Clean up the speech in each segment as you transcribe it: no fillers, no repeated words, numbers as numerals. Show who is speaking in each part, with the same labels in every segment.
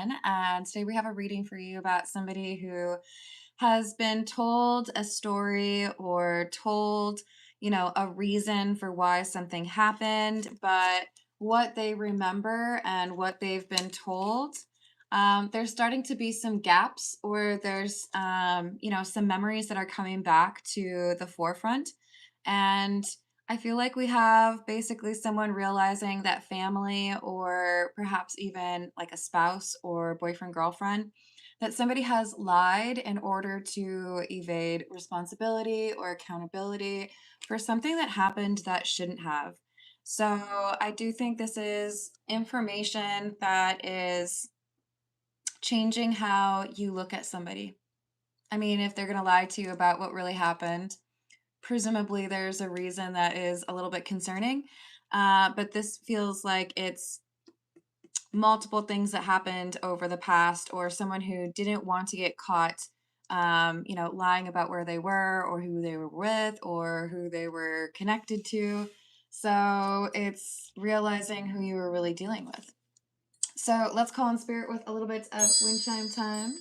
Speaker 1: again, and today we have a reading for you about somebody who has been told a story or told, a reason for why something happened, but what they remember and what they've been told, there's starting to be some gaps, or there's, some memories that are coming back to the forefront. And I feel like we have basically someone realizing that family, or perhaps even like a spouse or boyfriend, girlfriend, that somebody has lied in order to evade responsibility or accountability for something that happened that shouldn't have. So I do think this is information that is changing how you look at somebody. I mean, if they're going to lie to you about what really happened, presumably there's a reason that is a little bit concerning. But this feels like it's multiple things that happened over the past, or someone who didn't want to get caught, lying about where they were, or who they were with, or who they were connected to. So it's realizing who you were really dealing with. So let's call on spirit with a little bit of wind chime time.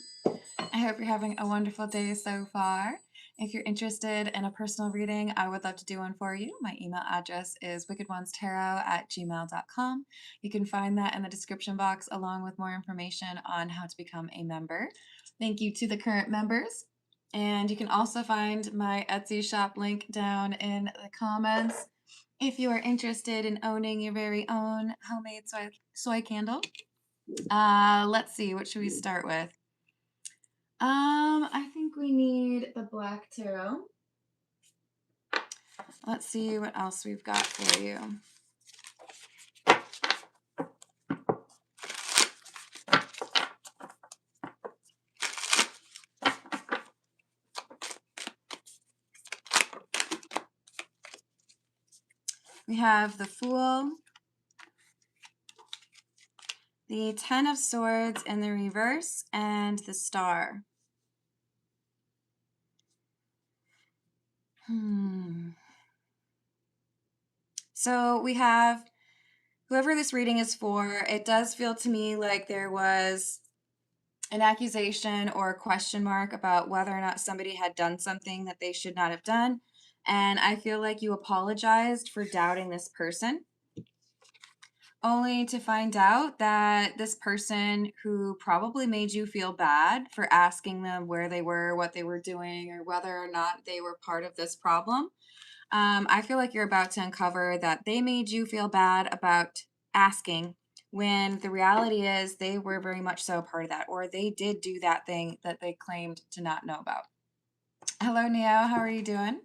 Speaker 1: I hope you're having a wonderful day so far. If you're interested in a personal reading, I would love to do one for you. My email address is wickedonestarot@gmail.com. You can find that in the description box, along with more information on how to become a member. Thank you to the current members. And you can also find my Etsy shop link down in the comments if you are interested in owning your very own homemade soy candle. Let's see, what should we start with? I think we need the Black Tarot. Let's see what else we've got for you. We have the Fool, the Ten of Swords in the reverse, and the Star. So we have whoever this reading is for. It does feel to me like there was an accusation or a question mark about whether or not somebody had done something that they should not have done. And I feel like you apologized for doubting this person, only to find out that this person who probably made you feel bad for asking them where they were, what they were doing, or whether or not they were part of this problem. I feel like you're about to uncover that they made you feel bad about asking, when the reality is they were very much so a part of that, or they did do that thing that they claimed to not know about. Hello, Neo. How are you doing?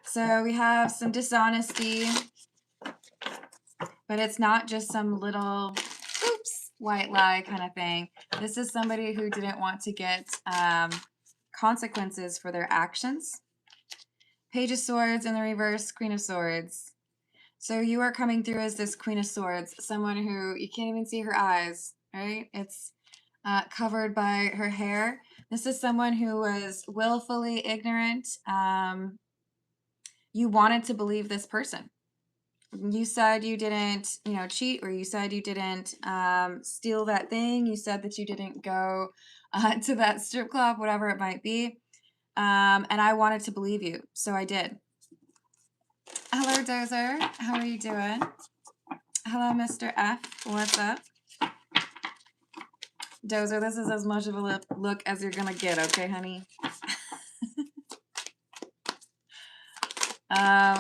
Speaker 1: So we have some dishonesty, but it's not just some little oops white lie kind of thing. This is somebody who didn't want to get consequences for their actions. Page of Swords in the reverse, Queen of Swords. So you are coming through as this Queen of Swords, someone who you can't even see her eyes, right? It's covered by her hair. This is someone who was willfully ignorant. You wanted to believe this person. You said you didn't, cheat, or you said you didn't steal that thing. You said that you didn't go to that strip club, whatever it might be. And I wanted to believe you, so I did. Hello, Dozer. How are you doing? Hello, Mr. F. What's up? Dozer, this is as much of a look as you're gonna get, okay, honey?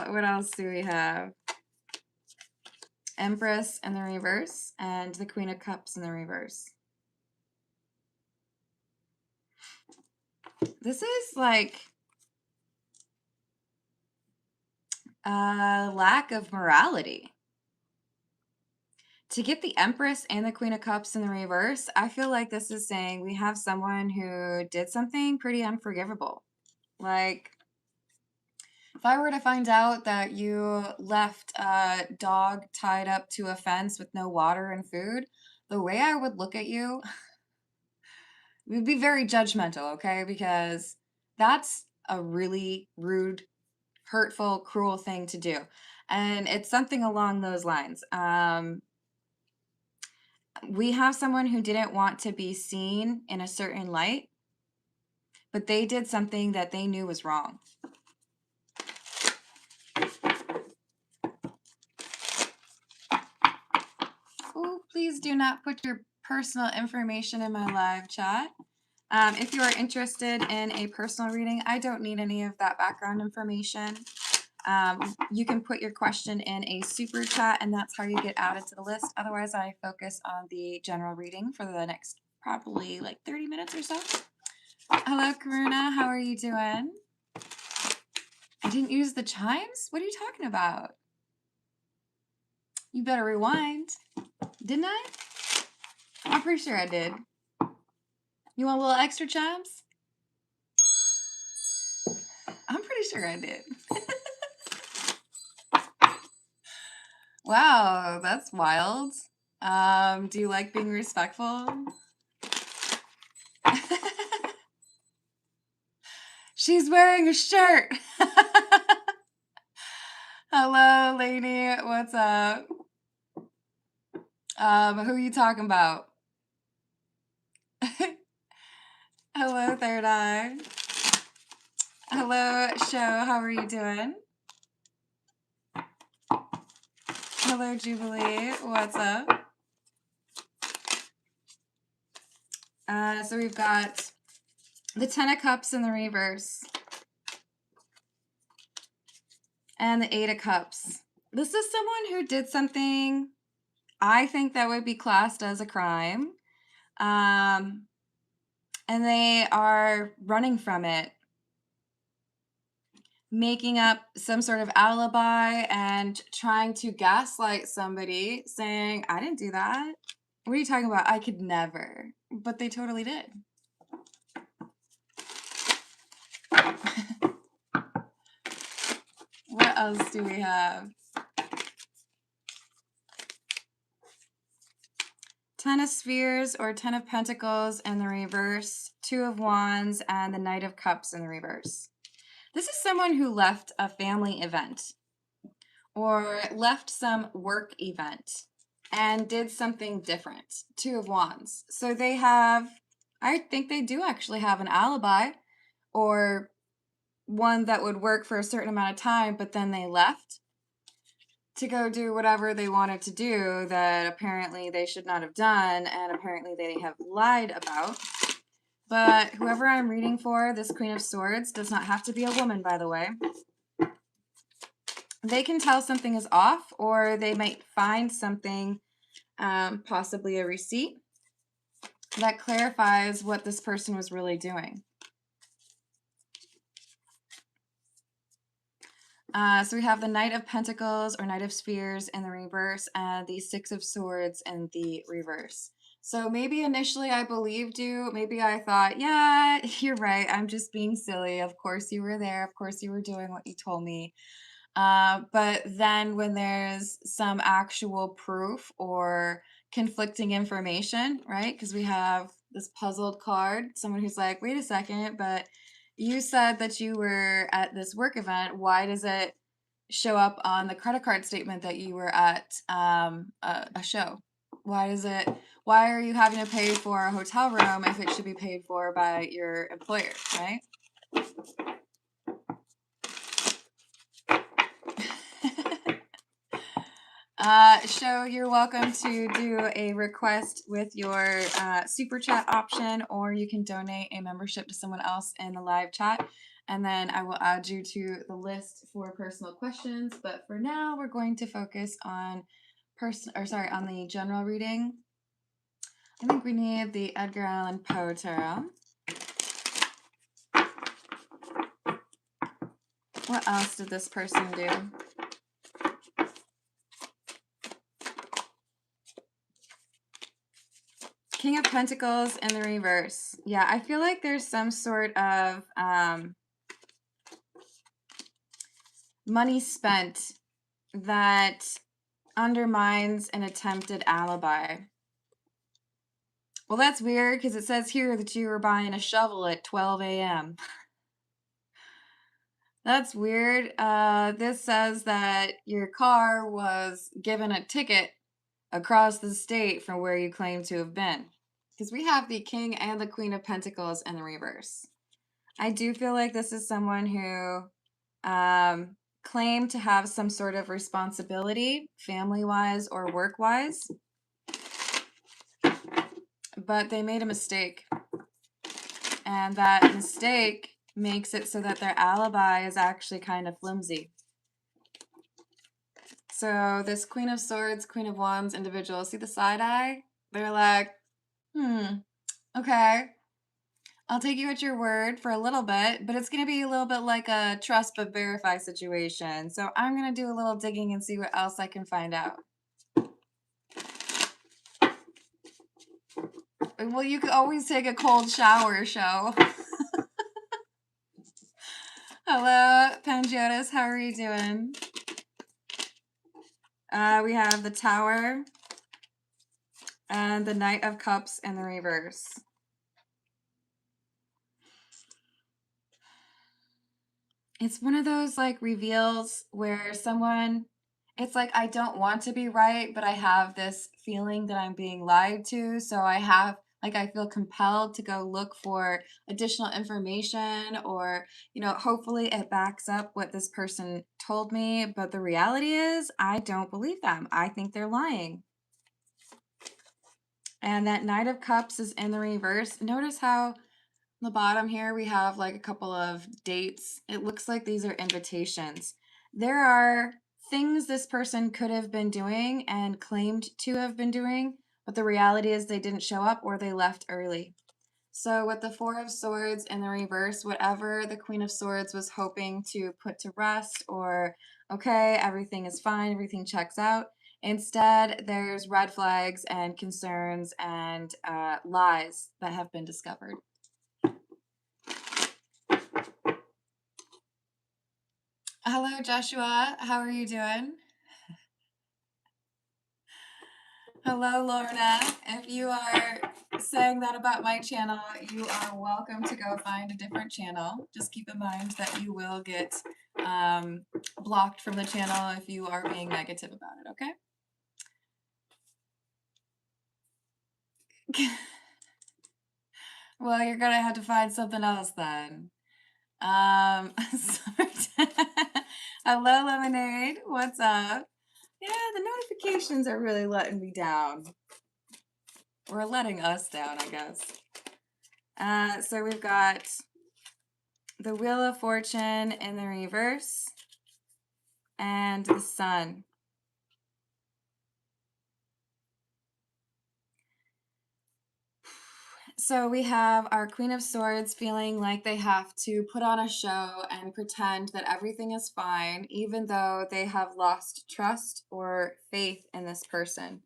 Speaker 1: What else do we have? Empress in the reverse, and the Queen of Cups in the reverse. This is like a lack of morality. To get the Empress and the Queen of Cups in the reverse, I feel like this is saying we have someone who did something pretty unforgivable. Like, if I were to find out that you left a dog tied up to a fence with no water and food, the way I would look at you would be very judgmental, okay? Because that's a really rude, hurtful, cruel thing to do. And it's something along those lines. We have someone who didn't want to be seen in a certain light, but they did something that they knew was wrong. Oh, please do not put your personal information in my live chat. If you are interested in a personal reading, I don't need any of that background information. You can put your question in a super chat, and that's how you get added to the list. Otherwise, I focus on the general reading for the next probably like 30 minutes or so. Hello, Karuna. How are you doing? I didn't use the chimes? What are you talking about? You better rewind. Didn't I? I'm pretty sure I did. You want a little extra chimes? I'm pretty sure I did. Wow, that's wild. Do you like being respectful? She's wearing a shirt. Hello, lady. What's up? Who are you talking about? Hello, Third Eye. Hello, Show. How are you doing? Hello, Jubilee. What's up? So we've got the Ten of Cups in the reverse and the Eight of Cups. This is someone who did something I think that would be classed as a crime. And they are running from it, making up some sort of alibi and trying to gaslight somebody, saying, I didn't do that. What are you talking about? I could never. But they totally did. What else do we have? Ten of Spheres or Ten of Pentacles in the reverse, Two of Wands, and the Knight of Cups in the reverse. This is someone who left a family event or left some work event and did something different. Two of Wands. So they have, I think they do actually have an alibi or one that would work for a certain amount of time, but then they left to go do whatever they wanted to do that apparently they should not have done and apparently they have lied about. But whoever I'm reading for, this Queen of Swords, does not have to be a woman, by the way. They can tell something is off, or they might find something, possibly a receipt, that clarifies what this person was really doing. So we have the Knight of Pentacles or Knight of Spheres in the reverse and the Six of Swords in the reverse. So maybe initially I believed you. Maybe I thought, yeah, you're right. I'm just being silly. Of course you were there. Of course you were doing what you told me. But then when there's some actual proof or conflicting information, right? Because we have this puzzled card, someone who's like, wait a second, but you said that you were at this work event. Why does it show up on the credit card statement that you were at a show? Why are you having to pay for a hotel room if it should be paid for by your employer, right? Show, you're welcome to do a request with your super chat option, or you can donate a membership to someone else in the live chat, and then I will add you to the list for personal questions. But for now, we're going to focus on on the general reading. I think we need the Edgar Allan Poe tarot. What else did this person do? King of Pentacles in the reverse. Yeah, I feel like there's some sort of money spent that undermines an attempted alibi. Well, that's weird because it says here that you were buying a shovel at 12 a.m. That's weird. This says that your car was given a ticket across the state from where you claim to have been. Because we have the King and the Queen of Pentacles in the reverse. I do feel like this is someone who claimed to have some sort of responsibility, family-wise or work-wise, but they made a mistake. And that mistake makes it so that their alibi is actually kind of flimsy. So this Queen of Swords, Queen of Wands individual, see the side eye? They're like, okay, I'll take you at your word for a little bit, but it's going to be a little bit like a trust but verify situation. So I'm going to do a little digging and see what else I can find out. Well, you could always take a cold shower, show. Hello, Pangiotis. How are you doing? We have the Tower and the Knight of Cups in the reverse. It's one of those like reveals where someone, it's like, I don't want to be right, but I have this feeling that I'm being lied to. So I feel compelled to go look for additional information, or, hopefully it backs up what this person told me. But the reality is, I don't believe them. I think they're lying. And that Knight of Cups is in the reverse. Notice how on the bottom here we have like a couple of dates. It looks like these are invitations. There are things this person could have been doing and claimed to have been doing, but the reality is they didn't show up or they left early. So with the Four of Swords in the reverse, whatever the Queen of Swords was hoping to put to rest, or, okay, everything is fine, everything checks out, instead there's red flags and concerns and lies that have been discovered. Hello, Joshua. How are you doing? Hello, Lorna. If you are saying that about my channel, you are welcome to go find a different channel. Just keep in mind that you will get blocked from the channel if you are being negative about it, okay? Well, you're going to have to find something else then. Hello, Lemonade. What's up? Yeah, the notifications are really letting me down. Or letting us down, I guess. So we've got the Wheel of Fortune in the reverse and the Sun. So we have our Queen of Swords feeling like they have to put on a show and pretend that everything is fine, even though they have lost trust or faith in this person.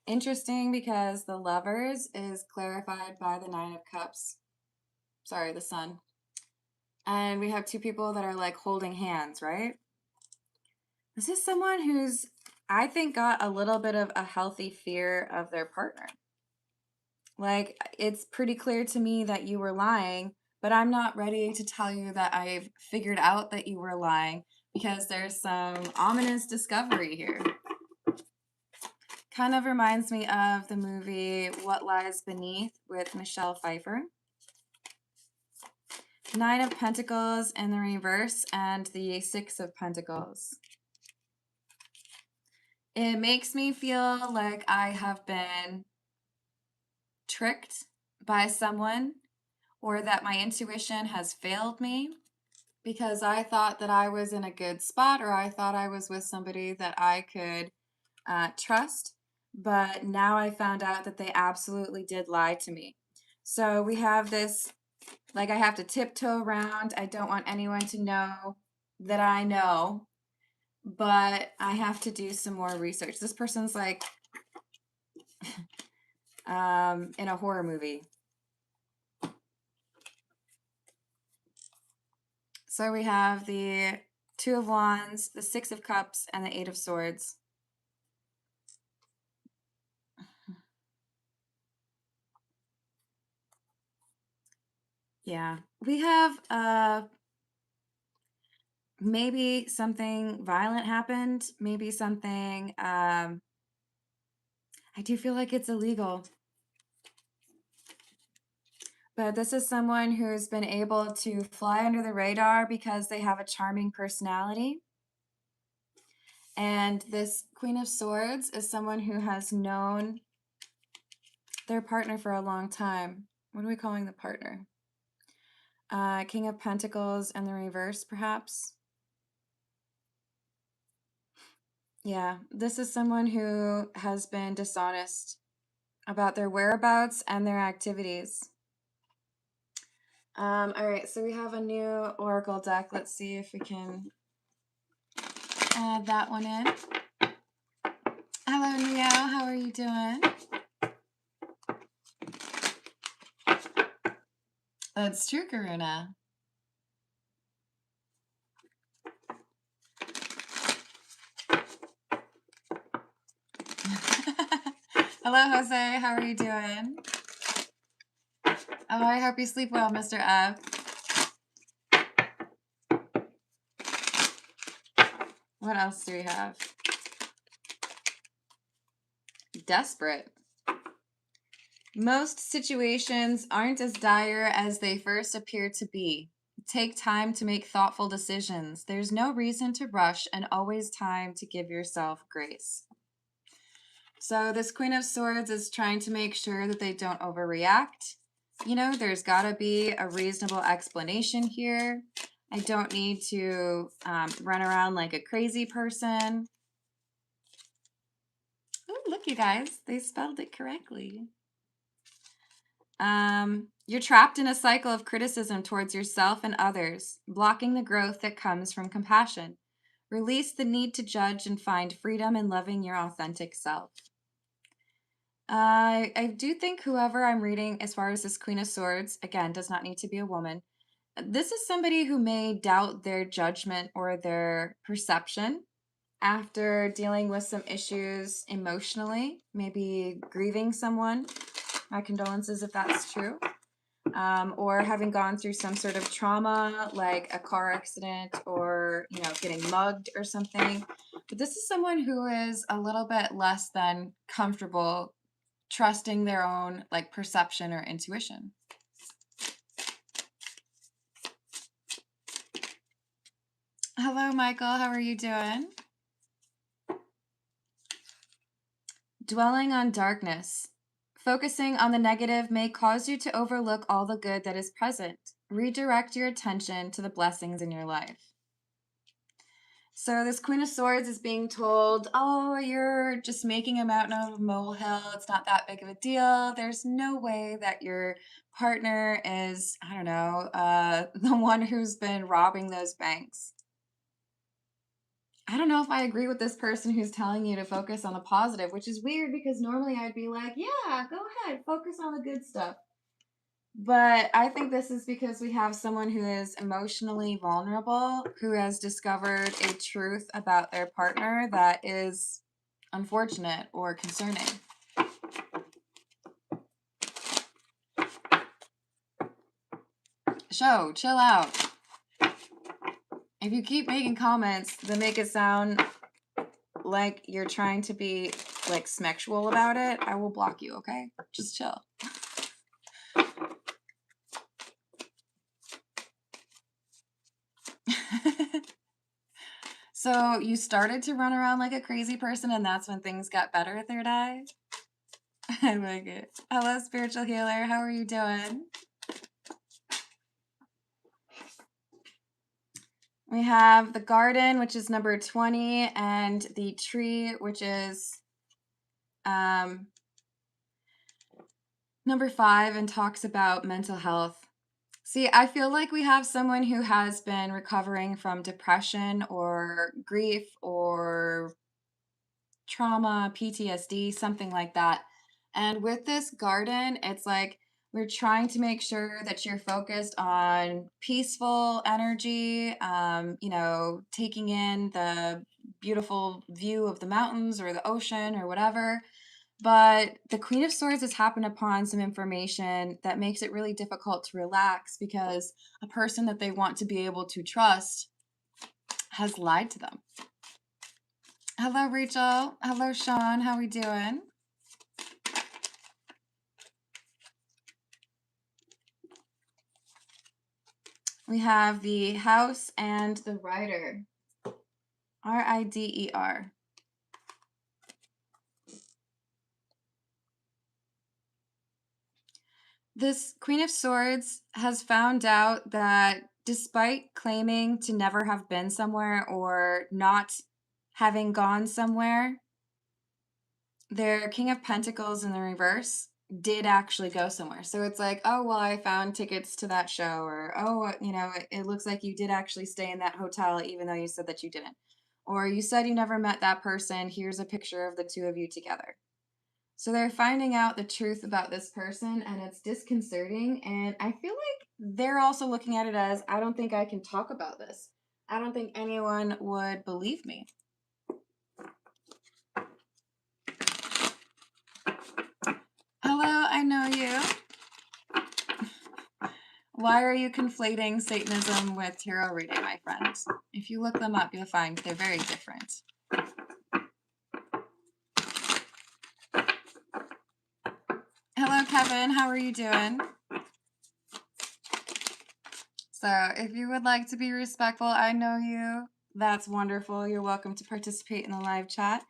Speaker 1: Interesting, because the Lovers is clarified by the Nine of Cups. Sorry, the Sun. And we have two people that are like holding hands, right? This is someone who's, I think, got a little bit of a healthy fear of their partner. Like, it's pretty clear to me that you were lying, but I'm not ready to tell you that I've figured out that you were lying, because there's some ominous discovery here. Kind of reminds me of the movie What Lies Beneath with Michelle Pfeiffer. Nine of Pentacles in the reverse and the Six of Pentacles. It makes me feel like I have been tricked by someone, or that my intuition has failed me, because I thought that I was in a good spot, or I thought I was with somebody that I could trust, but now I found out that they absolutely did lie to me. So we have this, like, I have to tiptoe around. I don't want anyone to know that I know, but I have to do some more research. This person's like in a horror movie. So we have the Two of Wands, the Six of Cups, and the Eight of Swords. Yeah, we have maybe something violent happened, maybe something I do feel like it's illegal. But this is someone who's been able to fly under the radar because they have a charming personality. And this Queen of Swords is someone who has known their partner for a long time. What are we calling the partner? King of Pentacles and the reverse, perhaps? Yeah, this is someone who has been dishonest about their whereabouts and their activities. All right, so we have a new oracle deck. Let's see if we can add that one in. Hello, Neo. How are you doing? That's true, Karuna. Hello, Jose. How are you doing? Oh, I hope you sleep well, Mr. F. What else do we have? Desperate. Most situations aren't as dire as they first appear to be. Take time to make thoughtful decisions. There's no reason to rush and always time to give yourself grace. So this Queen of Swords is trying to make sure that they don't overreact. You know, there's got to be a reasonable explanation here. I don't need to run around like a crazy person. Oh, look, you guys, they spelled it correctly. You're trapped in a cycle of criticism towards yourself and others, blocking the growth that comes from compassion. Release the need to judge and find freedom in loving your authentic self. I do think whoever I'm reading, as far as this Queen of Swords, again, does not need to be a woman. This is somebody who may doubt their judgment or their perception after dealing with some issues emotionally, maybe grieving someone. My condolences if that's true. Or having gone through some sort of trauma, like a car accident or, you know, getting mugged or something. But this is someone who is a little bit less than comfortable trusting their own like perception or intuition. Hello, Michael. How are you doing? Dwelling on darkness. Focusing on the negative may cause you to overlook all the good that is present. Redirect your attention to the blessings in your life. So this Queen of Swords is being told, oh, you're just making a mountain out of a molehill. It's not that big of a deal. There's no way that your partner is, I don't know, the one who's been robbing those banks. I don't know if I agree with this person who's telling you to focus on the positive, which is weird because normally I'd be like, yeah, go ahead, focus on the good stuff. But I think this is because we have someone who is emotionally vulnerable, who has discovered a truth about their partner that is unfortunate or concerning. Chill out. If you keep making comments that make it sound like you're trying to be like smexual about it, I will block you, okay? Just chill. So you started to run around like a crazy person and that's when things got better, third eye? I like it. Hello, spiritual healer. How are you doing? We have the garden, which is number 20, and the tree, which is number 5 and talks about mental health. See, I feel like we have someone who has been recovering from depression or grief or trauma, PTSD, something like that. And with this garden, it's like we're trying to make sure that you're focused on peaceful energy, you know, taking in the beautiful view of the mountains or the ocean or whatever. But the Queen of Swords has happened upon some information that makes it really difficult to relax because a person that they want to be able to trust has lied to them. Hello, Rachel. Hello, Sean. How are we doing? We have the House and the Rider. Rider. This Queen of Swords has found out that despite claiming to never have been somewhere or not having gone somewhere, their King of Pentacles in the reverse did actually go somewhere. So it's like, oh, well, I found tickets to that show, or, oh, it looks like you did actually stay in that hotel, even though you said that you didn't. Or you said you never met that person. Here's a picture of the two of you together. So they're finding out the truth about this person, and it's disconcerting. And I feel like they're also looking at it as, I don't think I can talk about this. I don't think anyone would believe me. Hello, I know you. Why are you conflating Satanism with tarot reading, my friend? If you look them up, you'll find they're very different. Hello, Kevin. How are you doing? So if you would like to be respectful, I know you. That's wonderful. You're welcome to participate in the live chat.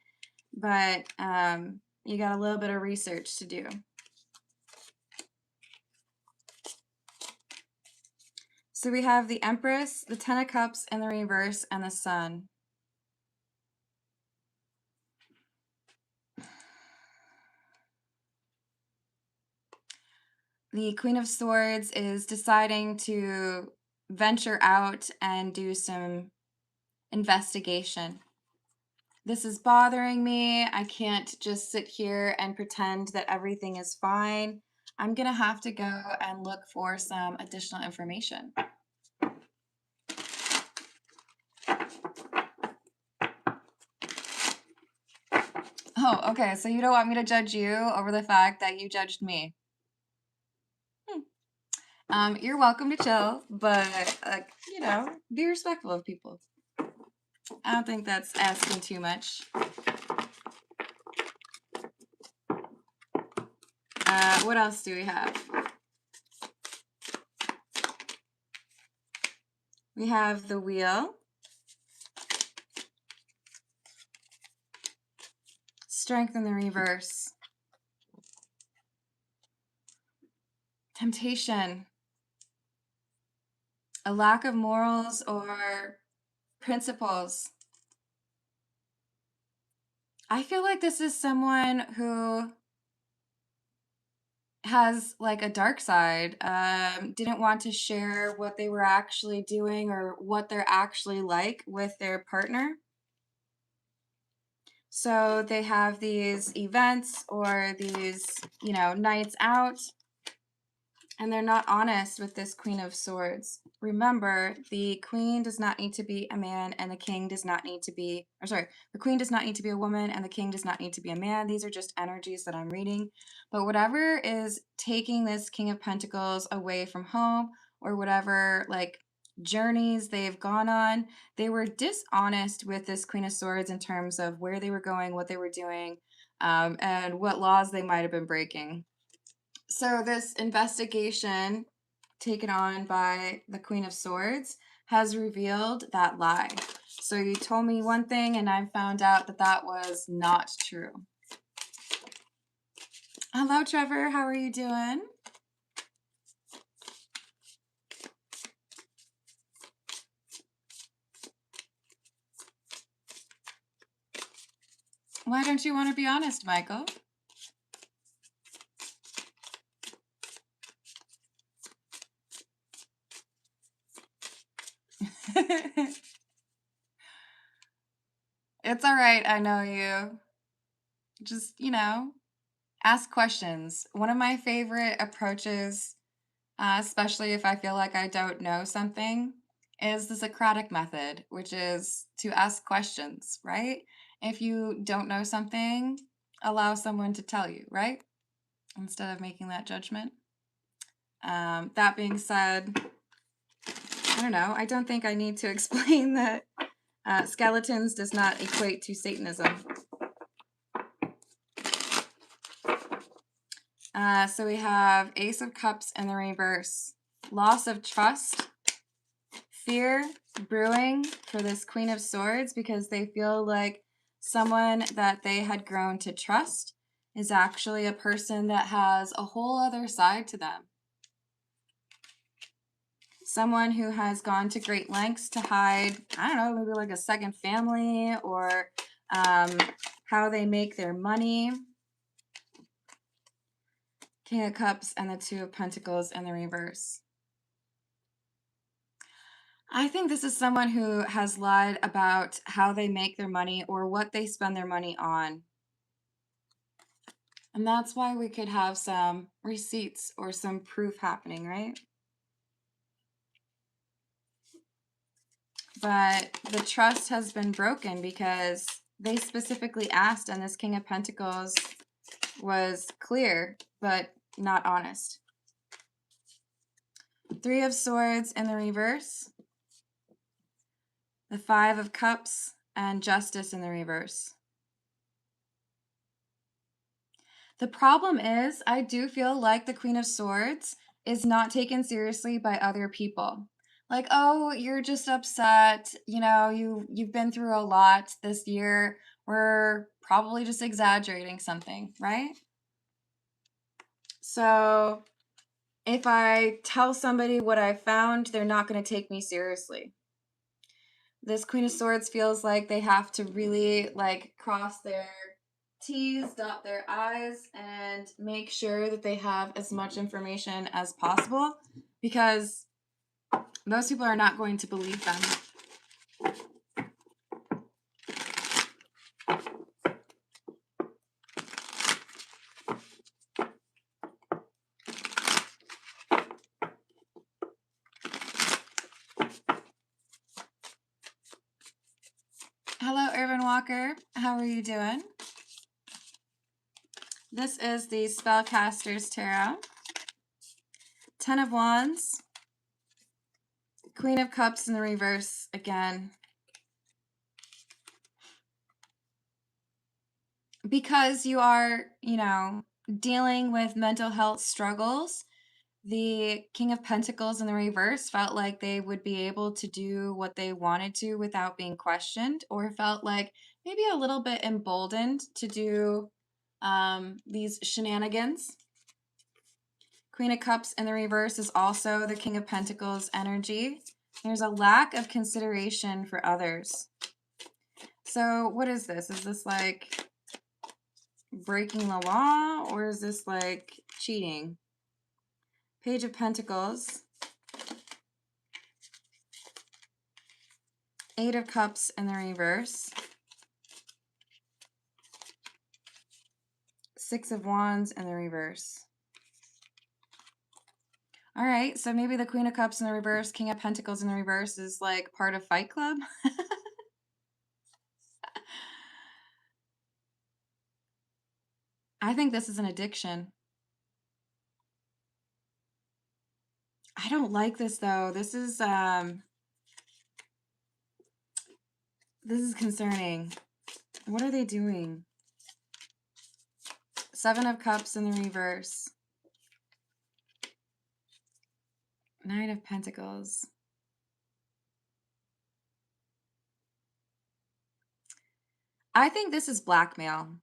Speaker 1: But you got a little bit of research to do. So we have the Empress, the Ten of Cups in the reverse, and the Sun. The Queen of Swords is deciding to venture out and do some investigation. This is bothering me. I can't just sit here and pretend that everything is fine. I'm going to have to go and look for some additional information. Oh, okay. So you don't want me to judge you over the fact that you judged me. You're welcome to chill, but, be respectful of people. I don't think that's asking too much. What else do we have? We have the Wheel. Strength in the reverse. Temptation. A lack of morals or principles. I feel like this is someone who has like a dark side, didn't want to share what they were actually doing or what they're actually like with their partner. So they have these events or these, nights out, and they're not honest with this Queen of Swords. Remember, the Queen does not need to be a man and the King does not need to be, the Queen does not need to be a woman and the King does not need to be a man. These are just energies that I'm reading. But whatever is taking this King of Pentacles away from home, or whatever journeys they've gone on, they were dishonest with this Queen of Swords in terms of where they were going, what they were doing, and what laws they might have been breaking. So this investigation taken on by the Queen of Swords has revealed that lie. So you told me one thing and I found out that that was not true. Hello, Trevor. How are you doing? Why don't you want to be honest, Michael? It's all right. I know you. Just, ask questions. One of my favorite approaches, especially if I feel like I don't know something, is the Socratic method, which is to ask questions, right? If you don't know something, allow someone to tell you, right? Instead of making that judgment. That being said, I don't know. I don't think I need to explain that skeletons does not equate to Satanism. So we have Ace of Cups in the reverse. Loss of trust. fear brewing for this Queen of Swords because they feel like someone that they had grown to trust is actually a person that has a whole other side to them. Someone who has gone to great lengths to hide, I don't know, maybe like a second family or how they make their money. King of Cups and the Two of Pentacles in the reverse. I think this is someone who has lied about how they make their money or what they spend their money on. And that's why we could have some receipts or some proof happening, right? But the trust has been broken because they specifically asked, and this King of Pentacles was clear, but not honest. Three of Swords in the reverse. The Five of Cups and Justice in the reverse. The problem is, I do feel like the Queen of Swords is not taken seriously by other people. Like, oh, you're just upset. You know, you've been through a lot this year. We're probably just exaggerating something, right? So if I tell somebody what I found, they're not going to take me seriously. This Queen of Swords feels like they have to really like cross their T's, dot their I's, and make sure that they have as much information as possible because most people are not going to believe them. Hello, Irvin Walker. How are you doing? This is the Spellcaster's Tarot. Ten of Wands. Queen of Cups in the reverse again. Because you are, you know, dealing with mental health struggles, the King of Pentacles in the reverse felt like they would be able to do what they wanted to without being questioned, or felt like maybe a little bit emboldened to do these shenanigans. Queen of Cups in the reverse is also the King of Pentacles energy. There's a lack of consideration for others. So what is this? Is this like breaking the law, or is this like cheating? Page of Pentacles. Eight of Cups in the reverse. Six of Wands in the reverse. All right, so maybe the Queen of Cups in the reverse, King of Pentacles in the reverse is like part of Fight Club. I think this is an addiction. I don't like this though. This is concerning. What are they doing? Seven of Cups in the reverse. Nine of Pentacles. I think this is blackmail.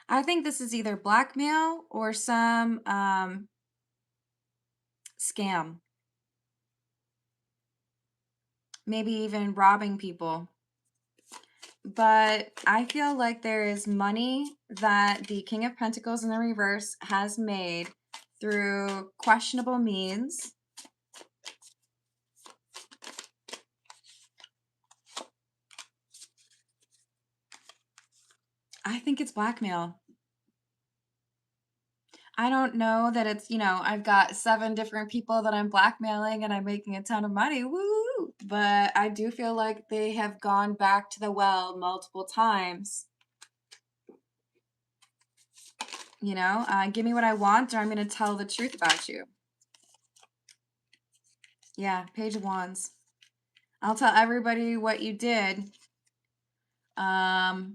Speaker 1: I think this is either blackmail or some scam. Maybe even robbing people. But I feel like there is money that the King of Pentacles in the reverse has made through questionable means. I think it's blackmail. I don't know that it's, you know, I've got 7 different people that I'm blackmailing and I'm making a ton of money. Woo! But I do feel like they have gone back to the well multiple times. You know, give me what I want or I'm going to tell the truth about you. Yeah, Page of Wands. I'll tell everybody what you did. If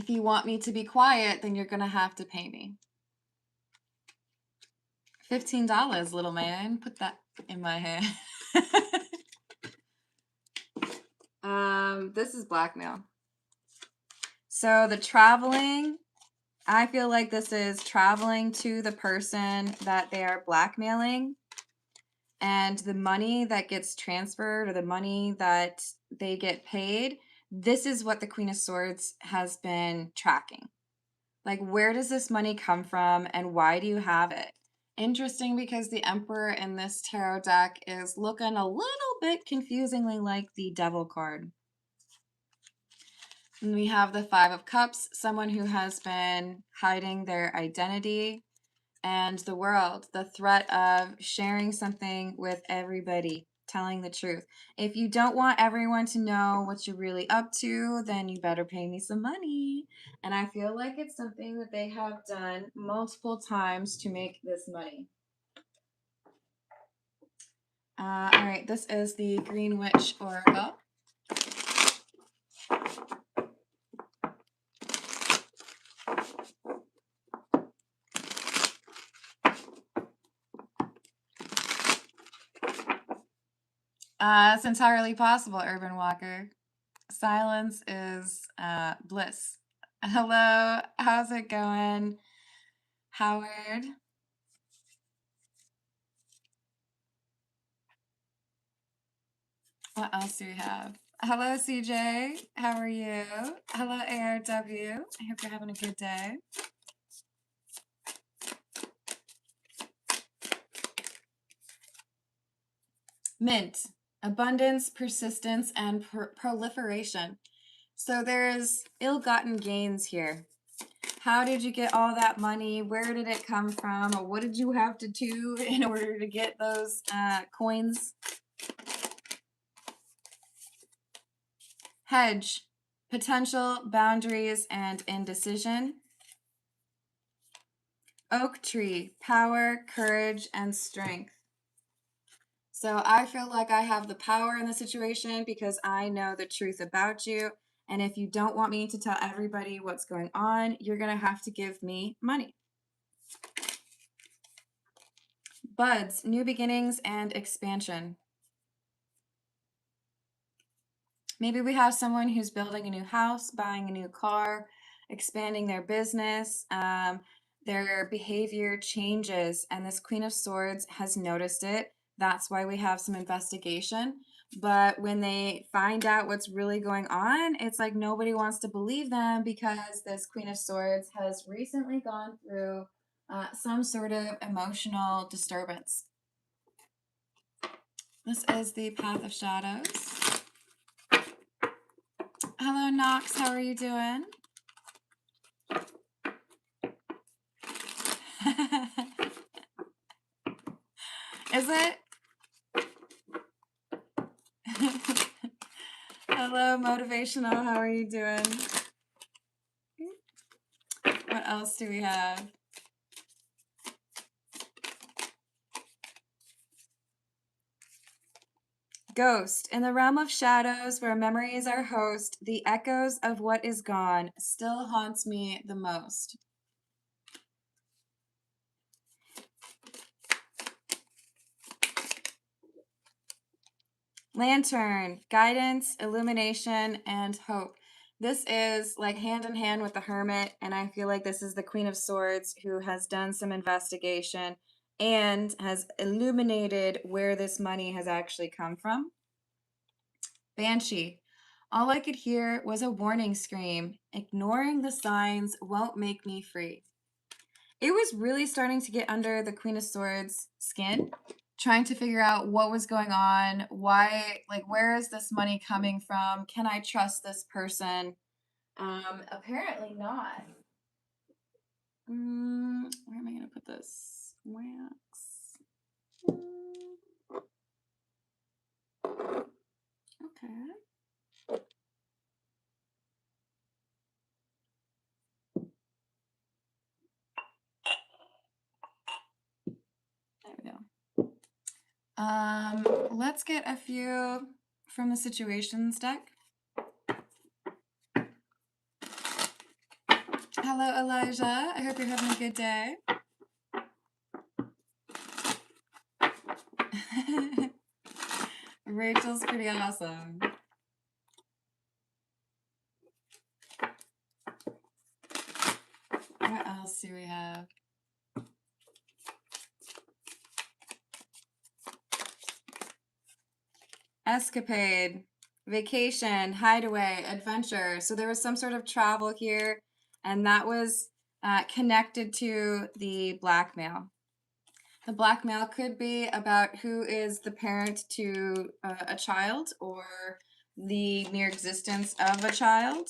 Speaker 1: you want me to be quiet, then you're going to have to pay me. $15, little man. Put that in my hand. This is blackmail. So the traveling, I feel like this is traveling to the person that they are blackmailing, and the money that gets transferred or the money that they get paid. This is what the Queen of Swords has been tracking. Like, where does this money come from and why do you have it? Interesting, because the Emperor in this tarot deck is looking a little bit confusingly like the Devil card. And we have the Five of Cups, someone who has been hiding their identity, and the World, the threat of sharing something with everybody, telling the truth. If you don't want everyone to know what you're really up to, then you better pay me some money. And I feel like it's something that they have done multiple times to make this money. All right, this is the Green Witch Oracle. It's entirely possible, Urban Walker. Silence is bliss. Hello, how's it going, Howard? What else do we have? Hello, CJ. How are you? Hello, ARW. I hope you're having a good day. Mint, abundance, persistence, and proliferation. So there's ill-gotten gains here. How did you get all that money? Where did it come from? Or what did you have to do in order to get those coins? Hedge, potential, boundaries, and indecision. Oak tree, power, courage, and strength. So I feel like I have the power in the situation because I know the truth about you. And if you don't want me to tell everybody what's going on, you're going to have to give me money. Buds, new beginnings and expansion. Maybe we have someone who's building a new house, buying a new car, expanding their business. Their behavior changes, and this Queen of Swords has noticed it. That's why we have some investigation. But when they find out what's really going on, it's like nobody wants to believe them because this Queen of Swords has recently gone through some sort of emotional disturbance. This is the Path of Shadows. Hello, Knox. How are you doing? Is it? Hello, motivational. How are you doing? What else do we have? Ghost. In the realm of shadows, where memories are host, the echoes of what is gone still haunts me the most. Lantern. Guidance, illumination, and hope. This is like hand in hand with the Hermit, and I feel like this is the Queen of Swords who has done some investigation and has illuminated where this money has actually come from. Banshee. All I could hear was a warning scream. Ignoring the signs won't make me free. It was really starting to get under the Queen of Swords' skin, trying to figure out what was going on, why, like, where is this money coming from? Can I trust this person? Apparently not. Where am I going to put this? Wax. Okay. There we go. Let's get a few from the situations deck. Hello, Elijah. I hope you're having a good day. Rachel's pretty awesome. What else do we have? Escapade, vacation, hideaway, adventure. So there was some sort of travel here, and that was connected to the blackmail. The blackmail could be about who is the parent to a child or the mere existence of a child.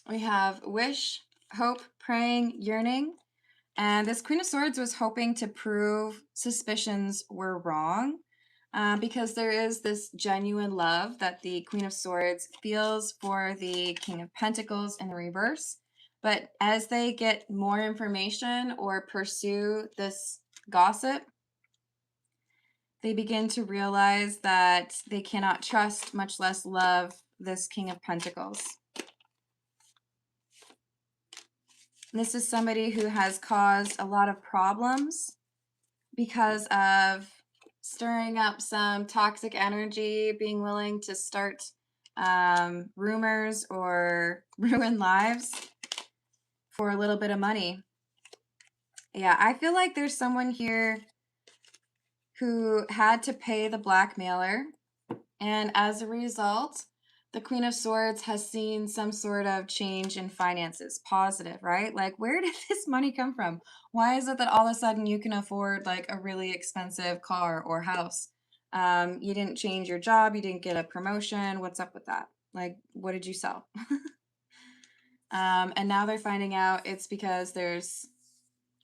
Speaker 1: We have wish, hope, praying, yearning. And this Queen of Swords was hoping to prove suspicions were wrong because there is this genuine love that the Queen of Swords feels for the King of Pentacles in the reverse. But as they get more information or pursue this gossip, they begin to realize that they cannot trust, much less love, this King of Pentacles. This is somebody who has caused a lot of problems because of stirring up some toxic energy, being willing to start rumors or ruin lives for a little bit of money. Yeah, I feel like there's someone here who had to pay the blackmailer, and as a result, the Queen of Swords has seen some sort of change in finances, positive, right? Like, where did this money come from? Why is it that all of a sudden you can afford like a really expensive car or house? You didn't change your job, you didn't get a promotion. What's up with that? Like, what did you sell? And now they're finding out it's because there's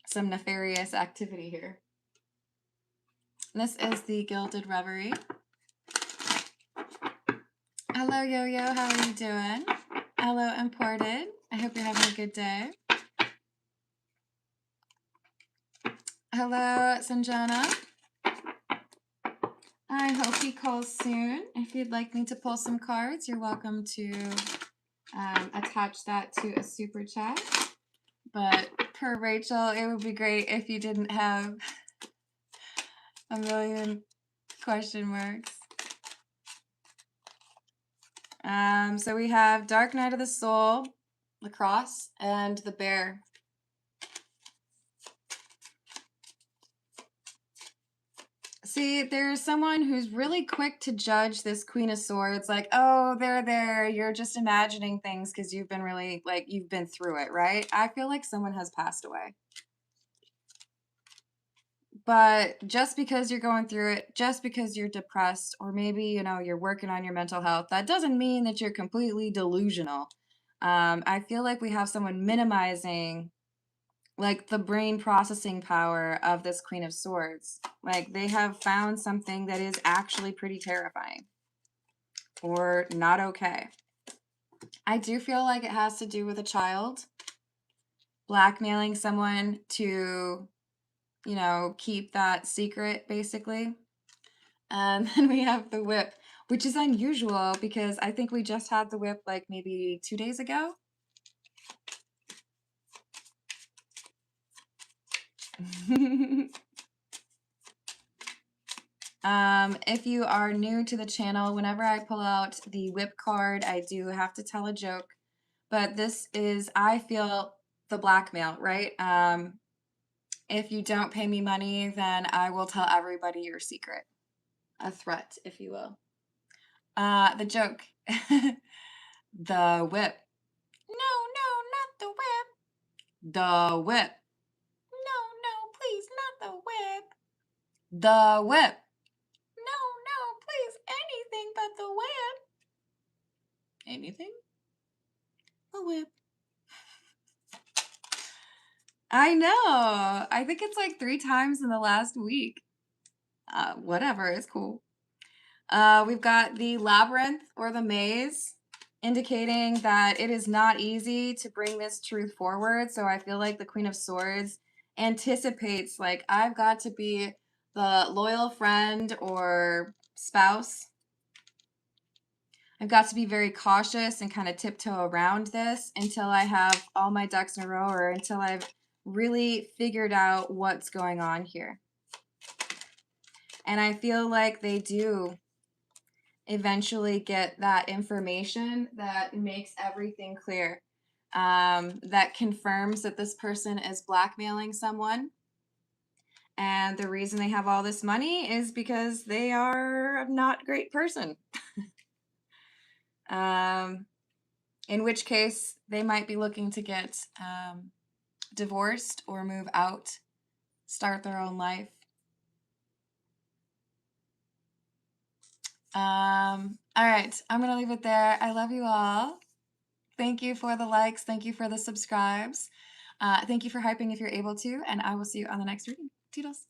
Speaker 1: some nefarious activity here. This is the Gilded Reverie. Hello, Yo-Yo. How are you doing? Hello, Imported. I hope you're having a good day. Hello, Sanjana. I hope he calls soon. If you'd like me to pull some cards, you're welcome to attach that to a super chat. But per Rachel, it would be great if you didn't have a million question marks. So we have Dark Night of the Soul, the Cross, and the Bear. See, there's someone who's really quick to judge this Queen of Swords, like, oh, they're there. You're just imagining things because you've been really, like, you've been through it, right? I feel like someone has passed away. But just because you're going through it, just because you're depressed, or maybe, you know, you're working on your mental health, that doesn't mean that you're completely delusional. I feel like we have someone minimizing like the brain processing power of this Queen of Swords. Like they have found something that is actually pretty terrifying or not okay. I do feel like it has to do with a child blackmailing someone to, you know, keep that secret basically. And then we have the whip, which is unusual because I think we just had the whip like maybe 2 days ago. If you are new to the channel, whenever I pull out the whip card, I do have to tell a joke. But this is, I feel, the blackmail, right? If you don't pay me money, then I will tell everybody your secret. A threat, if you will. The joke. The whip. No, no, not the whip. The whip. No, no, please, not the whip. The whip. No, no, please, anything but the whip. Anything? The whip. I know. I think it's like 3 times in the last week. Whatever, it's cool. We've got the labyrinth or the maze, indicating that it is not easy to bring this truth forward. So I feel like the Queen of Swords anticipates, like, I've got to be the loyal friend or spouse. I've got to be very cautious and kind of tiptoe around this until I have all my ducks in a row or until I've really figured out what's going on here. And I feel like they do eventually get that information that makes everything clear, that confirms that this person is blackmailing someone. And the reason they have all this money is because they are a not great person. um, in which case, they might be looking to get divorced or move out, start their own life. All right, I'm going to leave it there. I love you all. Thank you for the likes. Thank you for the subscribes. Thank you for hyping if you're able to. And I will see you on the next reading. Toodles.